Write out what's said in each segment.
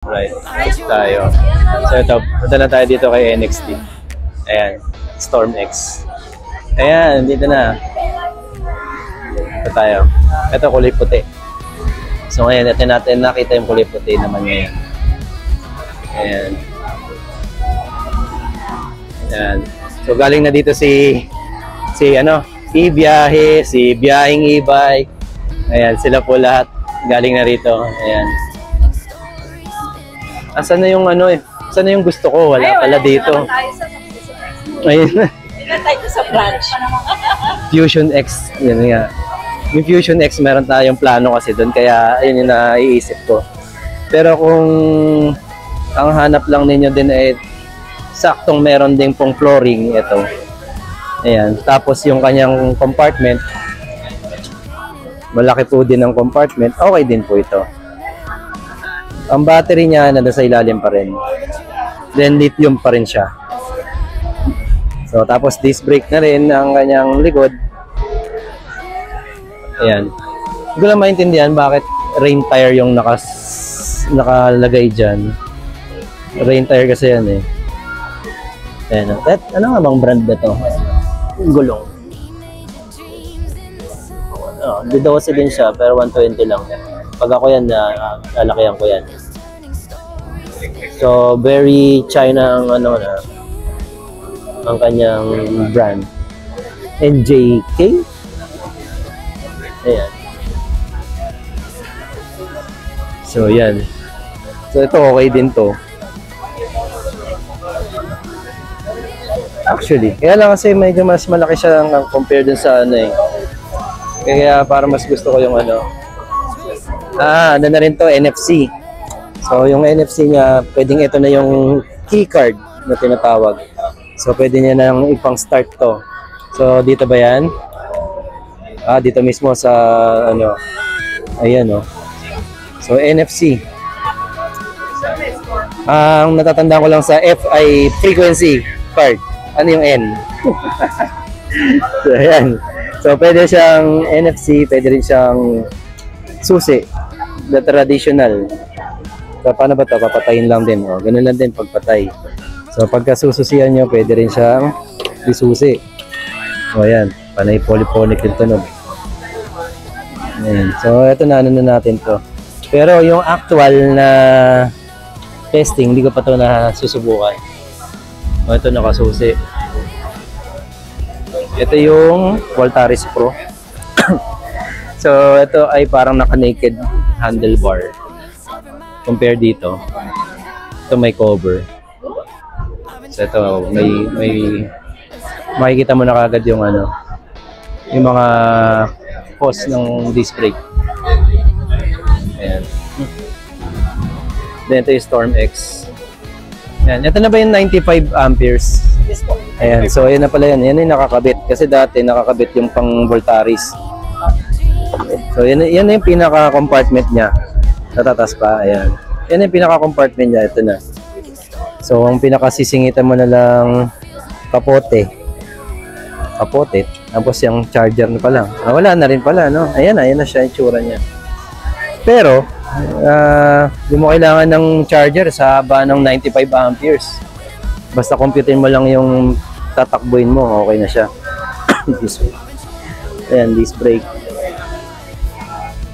Right, tapos tayo. So ito, punta na tayo dito kay NXT. Ayan, Storm X. Ayan, dito na. Ito tayo. Ito, kulay puti. So ngayon, ito natin nakita yung kulay puti naman ngayon. Ayan. Ayan. So galing na dito si Ibiyahe, si Biyahing E-Bike. Ayan, sila po lahat galing na rito. Ayan. Asan na yung Asan na yung gusto ko? Wala pala dito. Ayun. Tingnan tayo sa branch. Fusion X. Yan nga. Yung Fusion X, meron tayong plano kasi doon. Kaya ayun yung naiisip ko. Pero kung ang hanap lang ninyo din ay saktong meron din pong flooring, ito. Ayan. Tapos yung kanyang compartment, malaki po din ang compartment. Okay din po ito. Ang battery niya nasa ilalim pa rin. Then lithium pa rin siya. So tapos disc brake na rin ang kanyang likod. Ayan. Hindi ko lang maintindihan bakit rain tire yung nakalagay dyan. Rain tire kasi yan eh. Ayan. Ano nga bang brand ba to? Gulong. Didose din siya pero 120 lang. Pag ako yan, lalakihan ko yan. So, very China ang ang kanyang brand. NJK? Ayan. So, yan. So, ito okay din to. Actually, kaya lang kasi medyo mas malaki siya compare dun sa Kaya para mas gusto ko yung ano na rin to, NFC. So, yung NFC niya, pwedeng ito na yung key card na tinatawag. So, pwede niya nang ipang-start to. So, dito ba yan? Dito mismo sa, ayan, So, NFC. Ang natatandaan ko lang sa F ay frequency card. Ano yung N? So, ayan. So, pwede siyang NFC, pwede rin siyang susi. The traditional. So, paano ba ito? Papatayin lang din. Ganun lang din pagpatay. So, pagka sususian nyo, pwede rin siyang isusi. Ayan. Panay polyphonic yung tunog. Ayan. So, ito na natin to. Pero yung actual na testing, hindi ko pa ito nasusubukan. Ito nakasusi. Ito yung Voltaris Pro. So, ito ay parang naka-naked handlebar. Compare dito. Ito may cover. So, ito may makikita mo na kagad yung yung mga hose ng disc brake. Ayan. Then, ito yung Storm X. Ayan. Ito na ba yung 95 amperes? Yes po. Ayan. So, ayan na pala yan. Yan yung nakakabit. Kasi dati nakakabit yung pang Voltaris. So, yan na yung pinaka-compartment niya. Natatas pa. Ayan. Yan yung pinaka-compartment niya. Ito na. So, ang pinakasisingitan mo na lang kapote. Tapos yung charger na pa lang. Wala na rin pala, no? Ayan na siya yung tsura niya. Pero, hindi mo kailangan ng charger sa haba ng 95 amperes. Basta computerin mo lang yung tatakbuhin mo, okay na siya. Ayan, disc brake.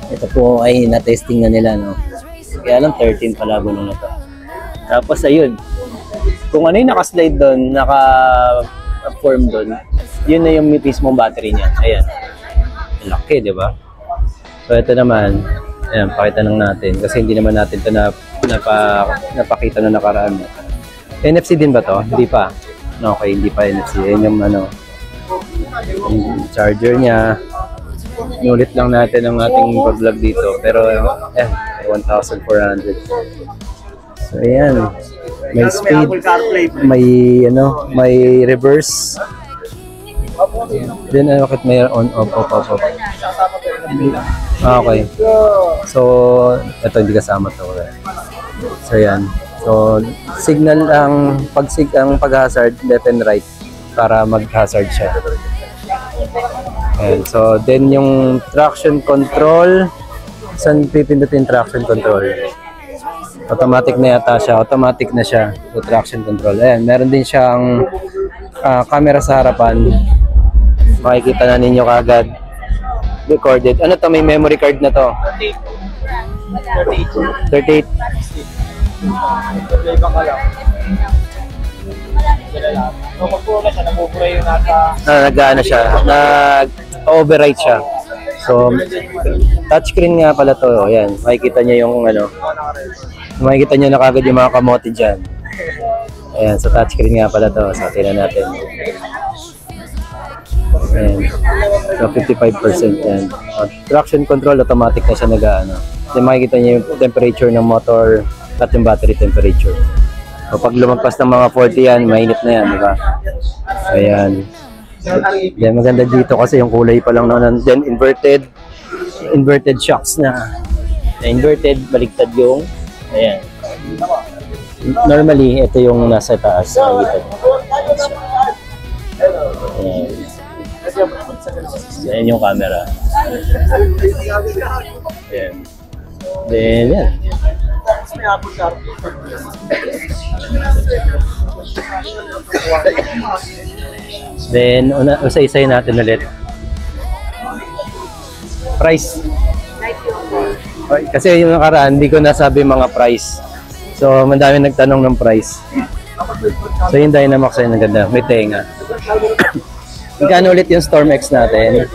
Ito po ay na-testing na nila, no? Kaya lang 13 pala gulong na to. Tapos ayun, kung ano yung naka-slide doon, naka-form doon, yun na yung mismong battery niya. Ayan. Laki, di ba? So ito naman, ayan, pakita lang natin. Kasi hindi naman natin ito napakita na nakaraan. NFC din ba to? Hindi pa. Okay, hindi pa NFC. Ayan yung yung charger niya. Inulit lang natin ang ating pag-vlog dito. Pero, 1,400. So, ayan. May speed. May reverse. Then, bakit may on, off. Okay. So, ito hindi kasama to. So, ayan. So, signal ang pag-hazard left and right para mag-hazard siya. And so, then yung traction control, saan pipindutin traction control? Automatic na yata siya. Automatic na siya. So, traction control. Ayan, meron din siyang camera sa harapan. Makikita na ninyo kagad. Recorded. Ano to? May memory card na to. 38. Nag-ano siya. Nag-override siya. So, touchscreen nga pala to. Ayan. Makikita niyo yung ano. Makikita niyo na kagad yung mga kamote dyan. Ayan. So, touchscreen nga pala to. So, tingnan natin. Ayan. So, 55% yan. Traction control, automatic na siya nag-ano. Then makikita niyo yung temperature ng motor at yung battery temperature. So, pag lumagpas ng mga 40 yan, mainit na yan, di ba? Ayan. Then maganda dito kasi yung kulay pa lang noon. Then inverted shocks na. Inverted, baliktad yung, ayan. Normally, ito yung nasa taas. Makikita niyo. Ayan. Ayan yung camera. Ayan. Then, yan. Then, usay-isay natin ulit. Price. Kasi yung nakaraan, hindi ko nasabi mga price. So, madami nagtanong ng price. So, yung Dynamax ay naganda. May tenga. Magkano ulit yung Storm X natin?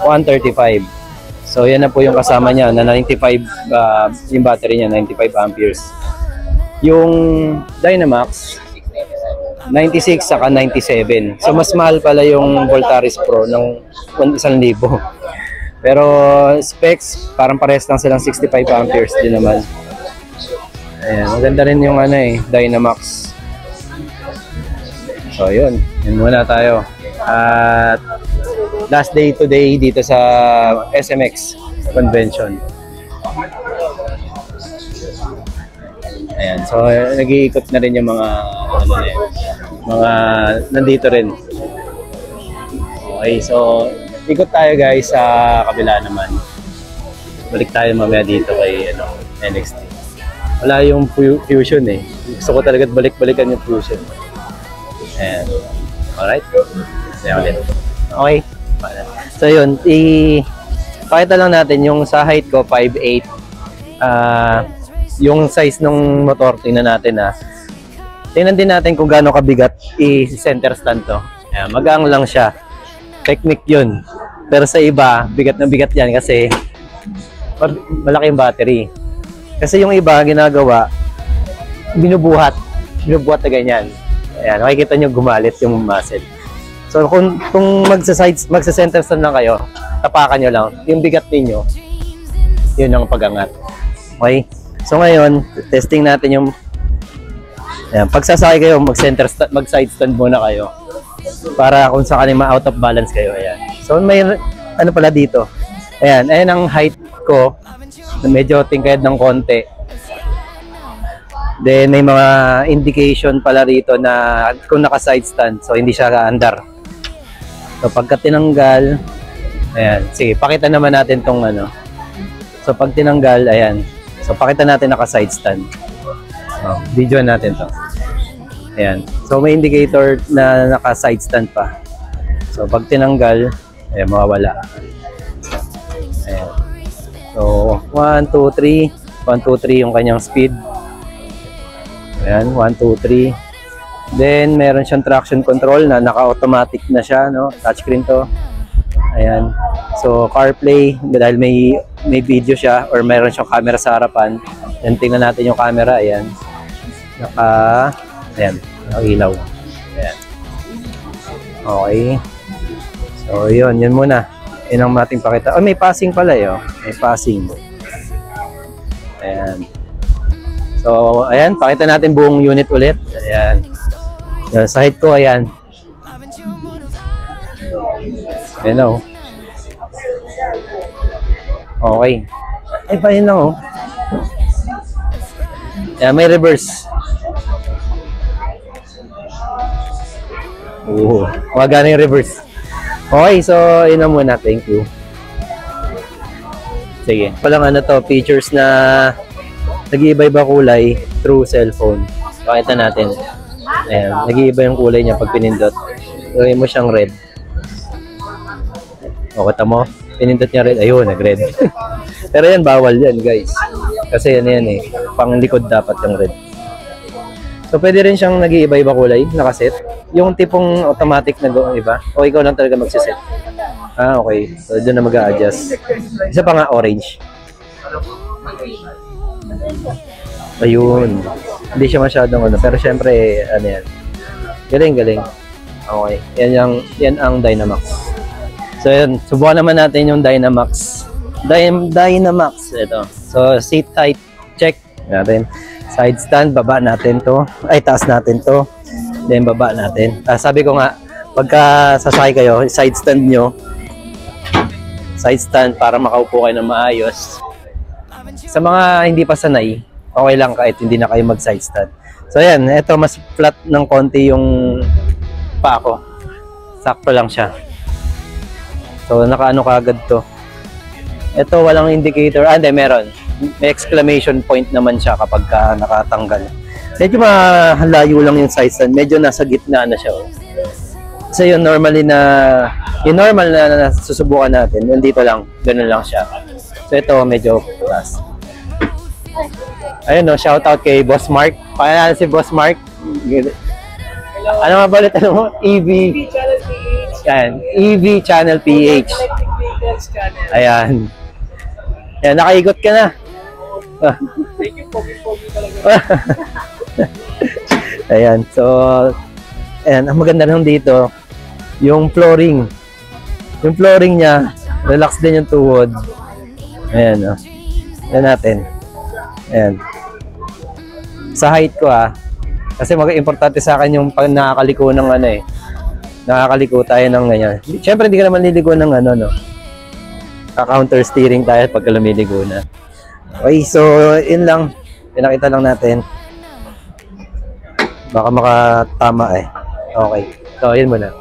135. So, yan na po yung kasama niya na 95, yung battery niya, 95 amperes. Yung Dynamax, 96 saka 97. So, mas mahal pala yung Voltaris Pro ng 1,000. Pero specs, parang parehas lang silang 65 amperes din naman. Ayan, maganda rin yung ano Dynamax. So, yun. Yun muna tayo. At last day today dito sa SMX convention. Ayan, so nag-iikot na rin yung mga mga nandito rin. Okay, so ikot tayo guys sa kabila naman. Balik tayo mamaya dito kay NXT. Wala yung Fusion Gusto ko talaga balik-balikan yung Fusion. Ayan. Alright. Ayan ulit. Okay. So yun, pakita lang natin yung sa height ko 5'8". Yung size ng motor, tingnan natin Tingnan din natin kung gaano kabigat i-center stand to. Ayan, magaang lang siya. Technique yun. Pero sa iba, bigat na bigat yan kasi malaki yung battery. Kasi yung iba ginagawa, binubuhat na ganyan. Ayan, makikita nyo gumalit yung muscle. So kung magsa-center stand lang kayo, tapakan nyo lang. Yung bigat ninyo, yun ang pag-angat. Okay? So ngayon, testing natin yung ayan, pagsasakay kayo, mag-side stand muna kayo. Para kung saan ma-out of balance kayo. Ayan. So may ano pala dito. Ayan, ayan ang height ko. Medyo tingkad ng konti. Then may mga indication pala rito na kung naka-side stand, so hindi siya andar. So pagka tinanggal, ayan, sige, pakita naman natin tong So pag tinanggal, ayan. So pakita natin naka-side stand. So, video natin to. Ayan. So may indicator na naka-side stand pa. So pag tinanggal, ayan, mawawala. Ayan. So 1, 2, 3. 1, 2, 3 yung kanyang speed. Ayan, 1, 2, 3. Then, meron siyang traction control na naka-automatic na siya, no? Touchscreen to. Ayan. So, CarPlay, dahil may video siya or meron siyang camera sa harapan. Then, tingnan natin yung camera. Ayan. Ayan, naka-ilaw. Ayan. Okay. So, yun muna. Yun ang ating pakita. Oh, may passing pala, May passing. Ayan. So, ayan, pakita natin buong unit ulit. Ayan. Sa height ko, ayan. Ayan Okay. Ay, pa yun lang Ayan, may reverse. Magana yung reverse. Okay, so, yun na muna. Thank you. Sige. Palang to, features na nag-iiba-iba kulay through cellphone. Pakita natin. Ayan, nag-iiba yung kulay niya pag pinindot. Gawin mo siyang red. O, kita mo? Pinindot niya red. Ayun, nag-red. Pero yan, bawal yan, guys. Kasi yan eh. Pang likod dapat yung red. So, pwede rin siyang nag-iiba-iba kulay, nakaset. Yung tipong automatic na iba. O, ikaw lang talaga magsiset. Ah, okay. So, doon na mag-a-adjust. Isa pa nga, orange. Ayun. Hindi siya masyadong ano. Pero syempre, ano yan. Galing. Okay. Yan ang Dynamax. So, yan. Subukan naman natin yung Dynamax. Dynamax. Ito. So, seat height. Check natin. Side stand. Baba natin to. Ay, taas natin to. Then, baba natin. Sabi ko nga, pagka sasakay kayo, side stand nyo. Side stand para makaupo kayo ng maayos. Sa mga hindi pa sanay, okay lang kahit hindi na kayo mag-side stand. So ayan, ito mas flat ng konti yung paa ko. Sakto lang siya. So nakaano kagad to. Ito walang indicator. Hindi, meron. May exclamation point naman siya kapag nakatanggal. Medyo malayo lang yung side stand. Medyo nasa gitna na siya. Kasi yung normally na, yung normal na susubukan natin, nandito lang, ganun lang siya. So ito medyo plus. Ayun no, shout out kay Boss Mark. Pakilala si Boss Mark. Ano nga ba ulit? Ano mo? EV Channel PH. Yan, EV Channel PH. Ayan. Yan, nakaikot ka na. Thank you, pogi-pogi talaga. Ayan, so ayan, ang maganda lang dito, yung flooring. Yung flooring niya, relax din yung tuhod. Ayan, oh. Yan natin. Ayan. Sa height ko kasi importante sa akin yung pag nakakaliko ng ano eh. Nakakaliko tayo ng ganyan. Siyempre hindi ka naman liligo ng ano no. Ka-counter steering tayo pag lumiligo na. Okay, so in lang. Pinakita lang natin. Baka makatama eh. Okay. So, yun muna.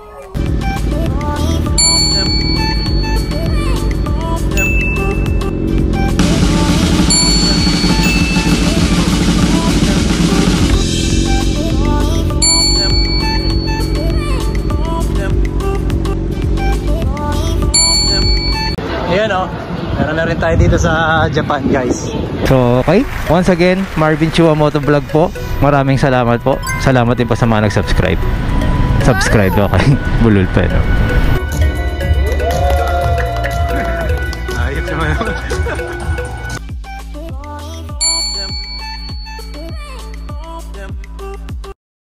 Ayan o. Meron na rin tayo dito sa Japan, guys. So, okay. Once again, Marvin Chua Motovlog po. Maraming salamat po. Salamat din po sa mga nag-subscribe. Subscribe, okay. Bulol pa, no?